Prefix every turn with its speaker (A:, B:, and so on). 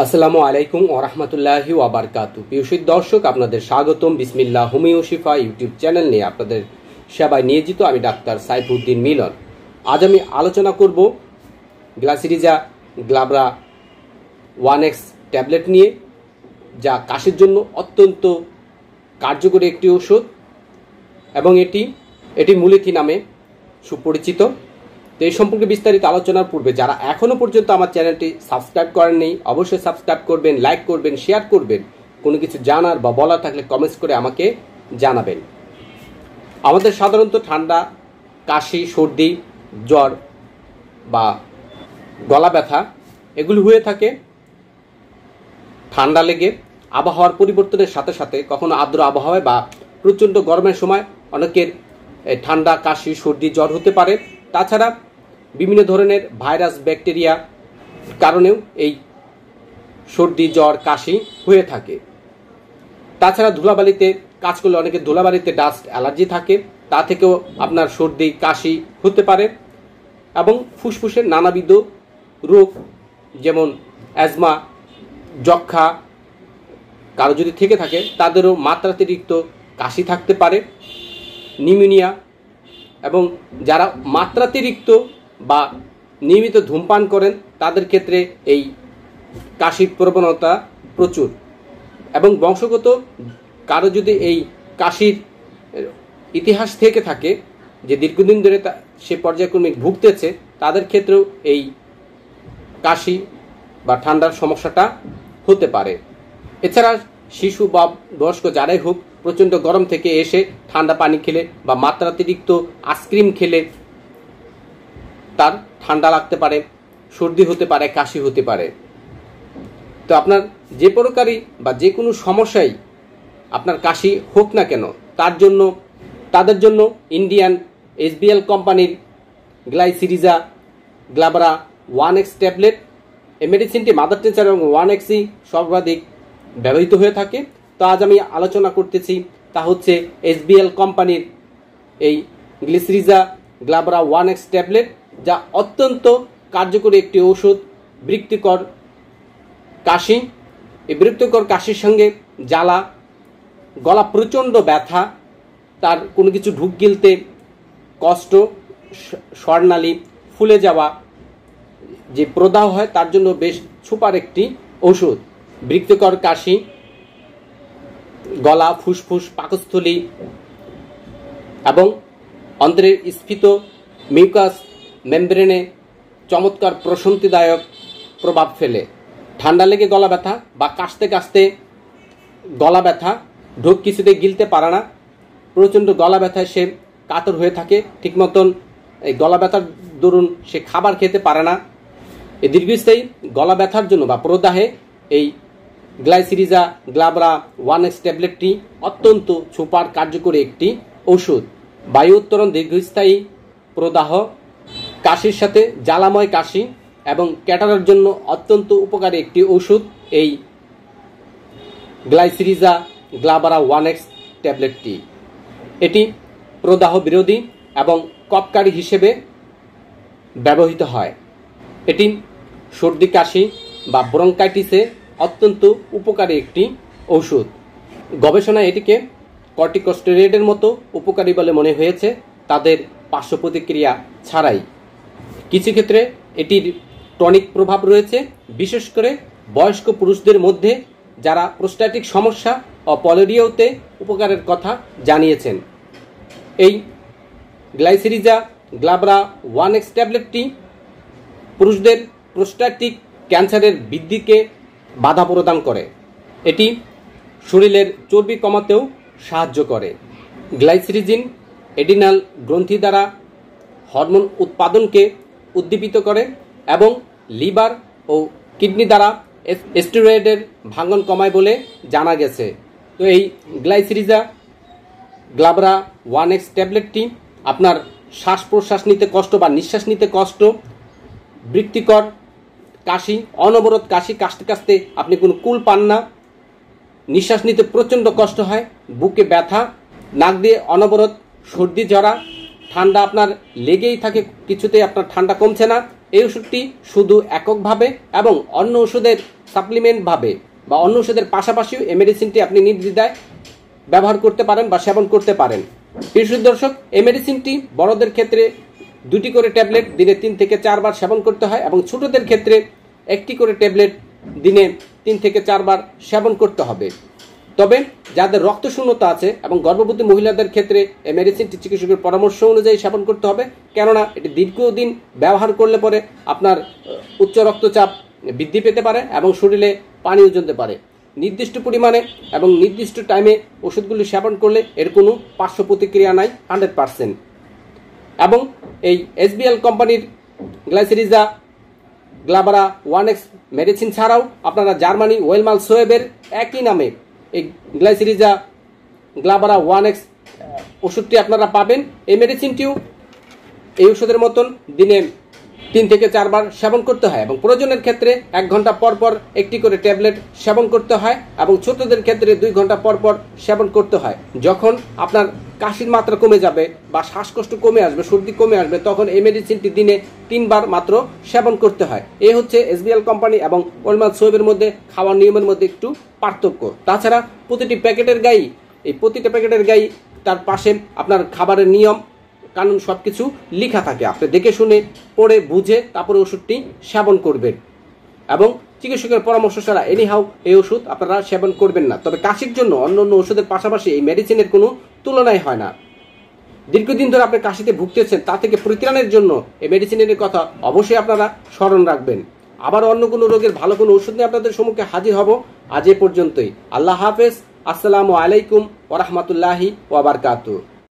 A: আসসালামু আলাইকুম ওয়া রাহমাতুল্লাহি ওয়া বারাকাতুহু। প্রিয় দর্শক, আপনাদের স্বাগতম বিসমিল্লাহ হোমিও শিফা ইউটিউব চ্যানেল নিয়ে আপনাদের সেবায় নিয়োজিত আমি ডাক্তার সাইফুদ্দিন মিলন। আজ আমি আলোচনা করব গ্লাসিরিজা গ্লাবরা 1X ট্যাবলেট নিয়ে, যা কাশির জন্য অত্যন্ত কার্যকরী একটি ওষুধ এবং এটি মুলিথি নামে সুপরিচিত। তো এই সম্পর্কে বিস্তারিত আলোচনার পূর্বে যারা এখনও পর্যন্ত আমার চ্যানেলটি সাবস্ক্রাইব করেননি অবশ্যই সাবস্ক্রাইব করবেন, লাইক করবেন, শেয়ার করবেন। কোনো কিছু জানার বা বলার থাকলে কমেন্টস করে আমাকে জানাবেন। আমাদের সাধারণত ঠান্ডা, কাশি, সর্দি, জ্বর বা গলা ব্যথা এগুলি হয়ে থাকে ঠান্ডা লেগে আবহাওয়ার পরিবর্তনের সাথে সাথে, কখনো আর্দ্র আবহাওয়ায় বা প্রচণ্ড গরমের সময় অনেকের ঠান্ডা, কাশি, সর্দি, জ্বর হতে পারে। তাছাড়া বিভিন্ন ধরনের ভাইরাস, ব্যাকটেরিয়া কারণেও এই সর্দি, জ্বর, কাশি হয়ে থাকে। তাছাড়া ধুলাবালিতে কাজ করলে অনেকের ধুলাবালিতে ডাস্ট অ্যালার্জি থাকে, তা থেকেও আপনার সর্দি, কাশি হতে পারে। এবং ফুসফুসের নানাবিধ রোগ যেমন অ্যাজমা, যক্ষ্মা কারো যদি থেকে থাকে তাদেরও মাত্রাতিরিক্ত কাশি থাকতে পারে, নিউমোনিয়া। এবং যারা মাত্রাতিরিক্ত বা নিয়মিত ধূমপান করেন তাদের ক্ষেত্রে এই কাশির প্রবণতা প্রচুর। এবং বংশগত কারো যদি এই কাশির ইতিহাস থেকে থাকে, যে দীর্ঘদিন ধরে সে পর্যায়ক্রমিক ভুগতেছে, তাদের ক্ষেত্রেও এই কাশি বা ঠান্ডার সমস্যাটা হতে পারে। এছাড়া শিশু বা বয়স্ক যারাই হোক, প্রচণ্ড গরম থেকে এসে ঠান্ডা পানি খেলে বা মাত্রাতিরিক্ত আইসক্রিম খেলে তার ঠান্ডা লাগতে পারে, সর্দি হতে পারে, কাশি হতে পারে। তো আপনার যে প্রকারই বা যে কোনো সমস্যাই আপনার কাশি হোক না কেন, তাদের জন্য ইন্ডিয়ান SBL কোম্পানির গ্লাইসিরিজা গ্লাবরা 1X ট্যাবলেট, এই মেডিসিনটি মাদার টিনচার এবং 1Xই সর্বাধিক ব্যবহৃত হয়ে থাকে। তো আজ আমি আলোচনা করতেছি তা হচ্ছে SBL কোম্পানির এই গ্লিসিরিজা গ্লাবরা 1X ট্যাবলেট, যা অত্যন্ত কার্যকরী একটি ওষুধ। বিরক্তিকর কাশি, এই বিরক্তিকর কাশির সঙ্গে জ্বালা, গলা প্রচণ্ড ব্যথা, তার কোনো কিছু ঢুক গিলতে কষ্ট, স্বরনালী ফুলে যাওয়া, যে প্রদাহ হয় তার জন্য বেশ সুপার একটি ওষুধ। বিরক্তিকর কাশি, গলা, ফুসফুস, পাকস্থলী এবং অন্ত্রের স্ফীত মিউকাস মেমব্রেনে চমৎকার প্রশান্তিদায়ক প্রভাব ফেলে। ঠান্ডা লেগে গলা ব্যথা বা কাশতে কাশতে গলা ব্যথা, ঢোক কিছুতে গিলতে পারে না, প্রচণ্ড গলা ব্যথায় সে কাতর হয়ে থাকে, ঠিক মতন এই গলা ব্যথার দরুন সে খাবার খেতে পারে না। এই দীর্ঘস্থায়ী গলা ব্যথার জন্য বা প্রদাহে এই গ্লাইসিরিজা গ্লাবরা 1X ট্যাবলেটটি অত্যন্ত সুপার কার্যকরী একটি ওষুধ। বায়ু উত্তরণ, দীর্ঘস্থায়ী প্রদাহ, কাশির সাথে জ্বালাময় কাশি এবং ক্যাটারার জন্য অত্যন্ত উপকারী একটি ওষুধ এই গ্লাইসিরিজা গ্লাবরা 1X ট্যাবলেটটি। এটি প্রদাহ বিরোধী এবং কফকারী হিসেবে ব্যবহৃত হয়। এটি সর্দি, কাশি বা ব্রঙ্কাইটিসে অত্যন্ত উপকারী একটি ঔষধ। গবেষণায় এটিকে কর্টিকোস্টেরয়েডের মতো উপকারী বলে মনে হয়েছে, তাদের পার্শ্ব প্রতিক্রিয়া ছাড়াই। কিছু ক্ষেত্রে এটির টনিক প্রভাব রয়েছে, বিশেষ করে বয়স্ক পুরুষদের মধ্যে যারা প্রোস্ট্যাটিক সমস্যা ও পলিডিওতে উপকারের কথা জানিয়েছেন। এই গ্লাইসিরিজা গ্লাবরা 1X ট্যাবলেটটি পুরুষদের প্রোস্ট্যাটিক ক্যান্সারের বৃদ্ধিকে বাধা প্রদান করে। এটি শরীরের চর্বি কমাতেও সাহায্য করে। গ্লাইসিরিজিন এডিনাল গ্রন্থি দ্বারা হরমোন উৎপাদনকে উদ্দীপিত করে এবং লিভার ও কিডনি দ্বারা স্টেরয়েডের ভাঙন কমায় বলে জানা গেছে। তো এই গ্লাইসিরিজা গ্লাবরা 1X ট্যাবলেটটি আপনার শ্বাস প্রশ্বাস নিতে কষ্ট বা নিঃশ্বাস নিতে কষ্ট, বিরক্তিকর কাশি, অনবরত কাশি, কাশতে কাশতে আপনি কোনো কুল পান না, নিঃশ্বাস নিতে প্রচণ্ড কষ্ট হয়, বুকে ব্যথা, নাক দিয়ে অনবরত সর্দি, জ্বরা, ঠান্ডা আপনার লেগেই থাকে, কিছুতেই আপনার ঠান্ডা কমছে না, এই ওষুধটি শুধু এককভাবে এবং অন্য ওষুধের সাপ্লিমেন্টভাবে বা অন্য ওষুধের পাশাপাশিও এই মেডিসিনটি আপনি নির্দ্বিধায় ব্যবহার করতে পারেন বা সেবন করতে পারেন। প্রিয় দর্শক, এই মেডিসিনটি বড়দের ক্ষেত্রে 2টি করে ট্যাবলেট দিনে 3 থেকে 4 বার সেবন করতে হয় এবং ছোটদের ক্ষেত্রে 1টি করে ট্যাবলেট দিনে 3 থেকে 4 বার সেবন করতে হবে। তবে যাদের রক্তশূন্যতা আছে এবং গর্ভবতী মহিলাদের ক্ষেত্রে এই মেডিসিনটি চিকিৎসকের পরামর্শ অনুযায়ী সেবন করতে হবে, কেননা এটি দীর্ঘদিন ব্যবহার করলে পরে আপনার উচ্চ রক্তচাপ বৃদ্ধি পেতে পারে এবং শরীরে পানিও জমতে পারে। নির্দিষ্ট পরিমাণে এবং নির্দিষ্ট টাইমে ওষুধগুলি সেবন করলে এর কোনো পার্শ্ব প্রতিক্রিয়া নাই 100%। এবং এই এসবিএল কোম্পানির গ্লাইসেরিজা গ্লাবারা 1X মেডিসিন ছাড়াও আপনারা জার্মানি ওয়েলমাল সোয়েবের একই নামে এই গ্লাইসেরিজা গ্লাবারা 1X ওষুধটি আপনারা পাবেন। এই মেডিসিনটিও এই ওষুধের মতন দিনে 3 থেকে 4 বার সেবন করতে হয় এবং প্রয়োজনের ক্ষেত্রে 1 ঘন্টা পর পর 1টি করে ট্যাবলেট সেবন করতে হয় এবং ছোটদের ক্ষেত্রে 2 ঘন্টা পর পর সেবন করতে হয়। যখন আপনার কাশির মাত্রা কমে যাবে বা শ্বাসকষ্ট কমে আসবে, সর্দি কমে আসবে, তখন এই মেডিসিনটি দিনে 3 বার মাত্র সেবন করতে হয়। এই হচ্ছে এসবিএল কোম্পানি এবং ওলমাল সোয়েবের মধ্যে খাওয়ার নিয়মের মধ্যে একটু পার্থক্য। তাছাড়া প্রতিটা প্যাকেটের গায়ে তার পাশে আপনার খাবারের নিয়ম কানুন সবকিছু লেখা থাকে। আপনি দেখে শুনে পড়ে বুঝে তারপরে ওষুধটি সেবন করবেন এবং চিকিৎসকের পরামর্শ ছাড়া এনিহাউ এই ওষুধ আপনারা সেবন করবেন না। তবে কাশির জন্য অন্য ওষুধের পাশাপাশি এই মেডিসিনের কোনো তুলনাই হয় না। দীর্ঘদিন ধরে আপনি কাশিতে ভুগতেছেন, তা থেকে পরিত্রাণের জন্য এই মেডিসিনের কথা অবশ্যই আপনারা স্মরণ রাখবেন। আবার অন্য কোনো রোগের ভালো কোনো ওষুধ নিয়ে আপনাদের সম্মুখে হাজির হব। আজ এ পর্যন্তই। আল্লাহ হাফেজ। আসসালামু আলাইকুম ওয়া রাহমাতুল্লাহি ওয়া বারাকাতুহু।